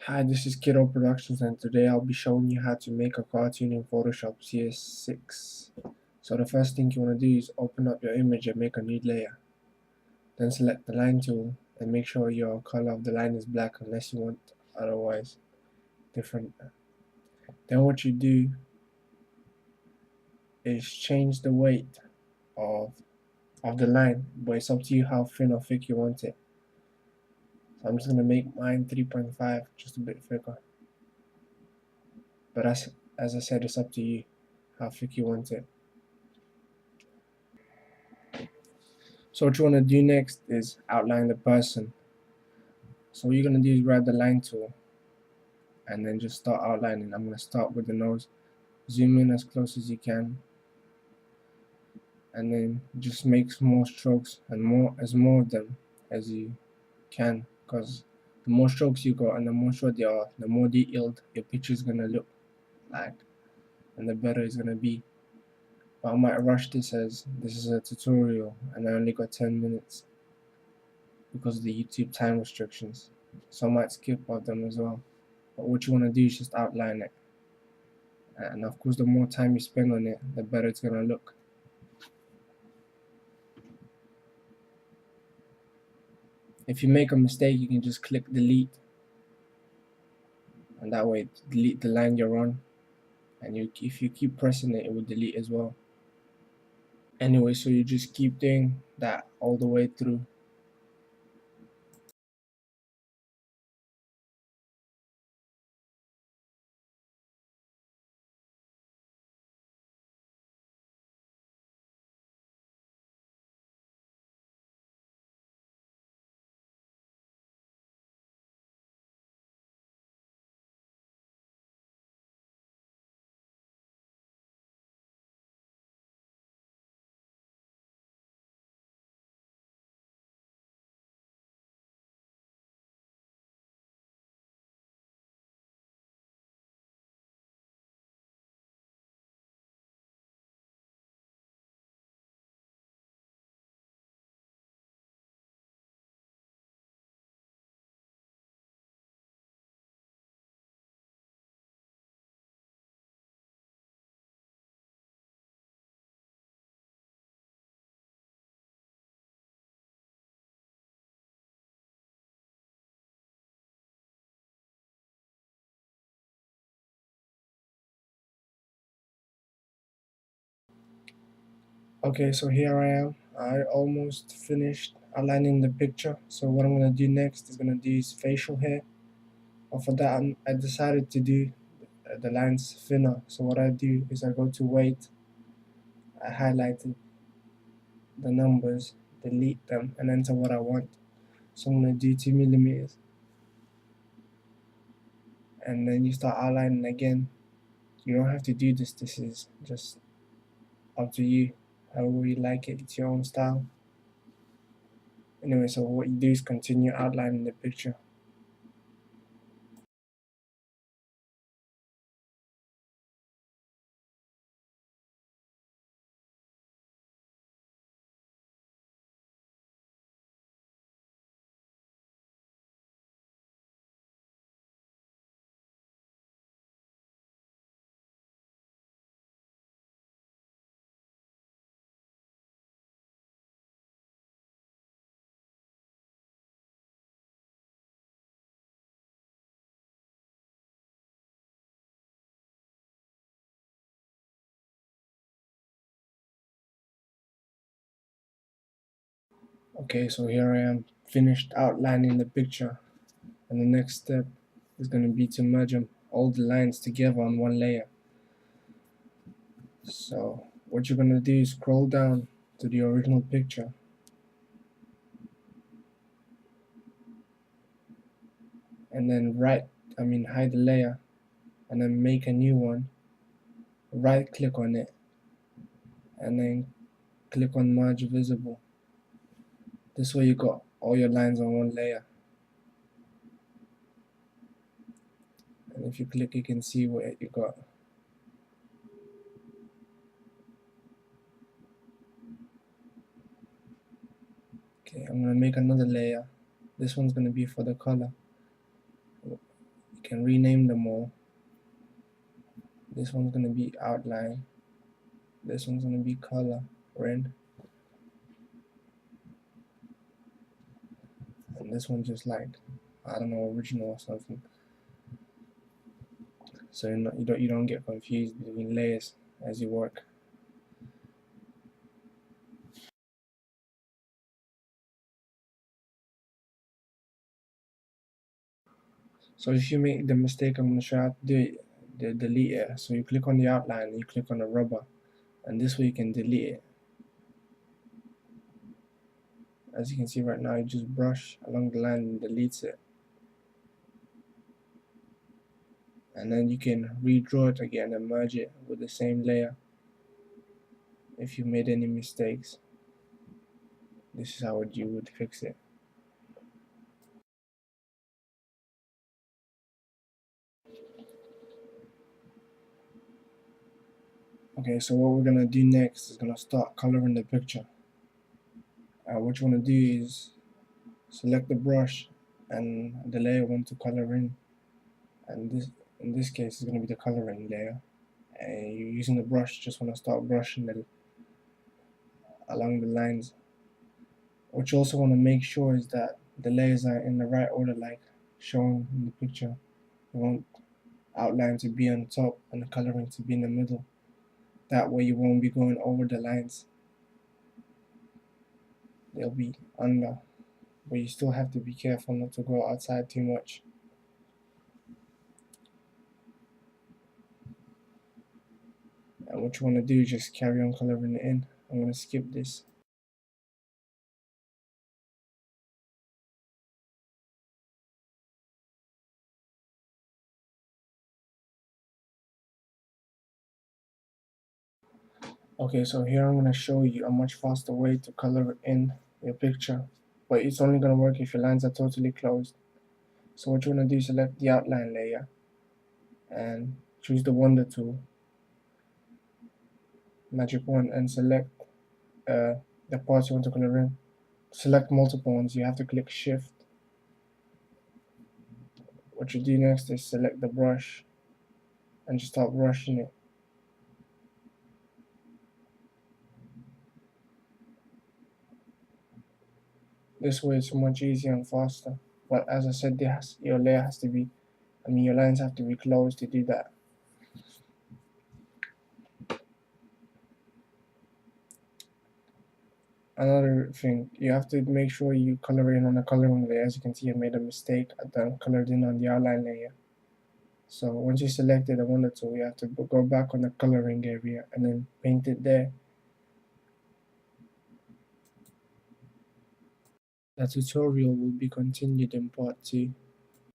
Hi, this is Kiddo Productions, and today I'll be showing you how to make a cartoon in Photoshop CS6. So the first thing you want to do is open up your image and make a new layer. Then select the line tool and make sure your color of the line is black unless you want otherwise different. Then what you do is change the weight of the line, but it's up to you how thin or thick you want it. So I'm just going to make mine 3.5, just a bit thicker. But as I said, it's up to you how thick you want it. So what you want to do next is outline the person. So what you're going to do is grab the line tool and then just start outlining. I'm going to start with the nose, zoom in as close as you can, and then just make more strokes and more of them as you can, because the more strokes you got and the more short they are, the more detailed your picture is going to look like and the better it's going to be. But I might rush this as this is a tutorial and I only got 10 minutes because of the YouTube time restrictions, so I might skip of them as well. But what you want to do is just outline it, and of course the more time you spend on it, the better it's going to look. If you make a mistake, you can just click delete, and that way delete the line you're on, and if you keep pressing it, it will delete as well. Anyway, so you just keep doing that all the way through. Okay, so here I am. I almost finished aligning the picture. So what I'm going to do next is going to do is facial hair. But for that, I decided to do the lines thinner. So what I do is I go to weight, I highlighted the numbers, delete them, and enter what I want. So I'm going to do 2 millimeters, and then you start outlining again. You don't have to do this. This is just up to you, however you like it. It's your own style. Anyway, so what you do is continue outlining the picture. Okay, so here I am, finished outlining the picture, and the next step is going to be to merge them, all the lines together on one layer. So what you're going to do is scroll down to the original picture, and then hide the layer, and then make a new one, right click on it, and then click on merge visible. This way you got all your lines on one layer, and if you click you can see what you got. Okay, I'm gonna make another layer. This one's gonna be for the color. You can rename them all. This one's gonna be outline. This one's gonna be color, red. And this one just like, I don't know, original or something. So you don't get confused between layers as you work. So if you make the mistake I'm gonna show you how to do it, delete it. So you click on the outline and you click on the rubber, and this way you can delete it. As you can see right now, you just brush along the line and deletes it. And then you can redraw it again and merge it with the same layer if you made any mistakes. This is how you would fix it. Okay, so what we're gonna do next is gonna start coloring the picture. What you wanna do is select the brush and the layer you want to color in, and in this case is gonna be the coloring layer. And you're using the brush, just wanna start brushing along the lines. What you also wanna make sure is that the layers are in the right order, like shown in the picture. You want outline to be on top and the coloring to be in the middle. That way you won't be going over the lines. They'll be under, but you still have to be careful not to go outside too much. And what you want to do is just carry on coloring it in. I'm going to skip this. Okay, so here I'm going to show you a much faster way to color in your picture, but it's only going to work if your lines are totally closed. So what you want to do is select the outline layer and choose the Wonder tool, magic wand, and select the parts you want to color in. Select multiple ones, you have to click shift. What you do next is select the brush and just start brushing it. This way it's much easier and faster. But as I said, your layer has to be, your lines have to be closed to do that. Another thing, you have to make sure you color in on the coloring layer. As you can see, I made a mistake. I done colored in on the outline layer. So once you selected the Wonder tool, you have to go back on the coloring area and then paint it there. The tutorial will be continued in part 2.